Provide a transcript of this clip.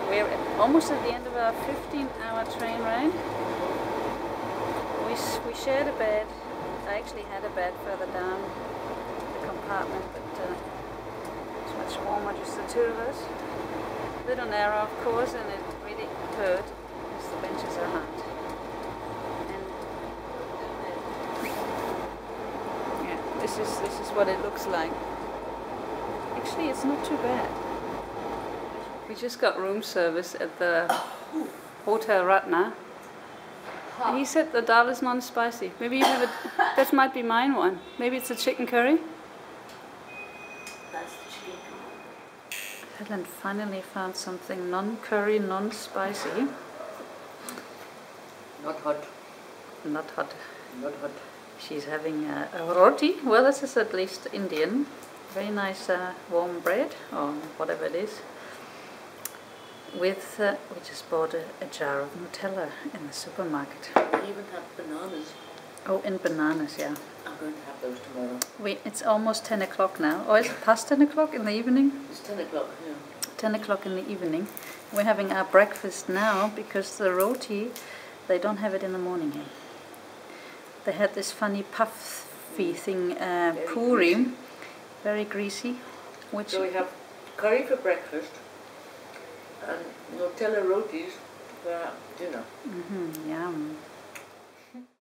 we're almost at the end of our 15-hour train ride. We shared a bed. I actually had a bed further down the compartment, but it's much warmer, just the two of us. A little narrow, of course, and it really hurt because the benches are hard. And yeah, this is what it looks like. Actually, it's not too bad. We just got room service at the Hotel Ratna. He said the dal is non-spicy. Maybe you have it. That might be mine one. Maybe it's a chicken curry. That's the chicken. Helen finally found something non-curry, non-spicy. Not hot. Not hot. Not hot. She's having a roti. Well, this is at least Indian. Very nice warm bread, or whatever it is. With, we just bought a jar of Nutella in the supermarket. We even have bananas. Oh, and bananas, yeah. I'm going to have those tomorrow. It's almost 10 o'clock now. Or is it past 10 o'clock in the evening? It's 10 o'clock, yeah. 10 o'clock in the evening. We're having our breakfast now because the roti, they don't have it in the morning here. They had this funny puffy thing, puri, greasy. Very greasy. Which So we have curry for breakfast and Nutella rotis for dinner. Yum.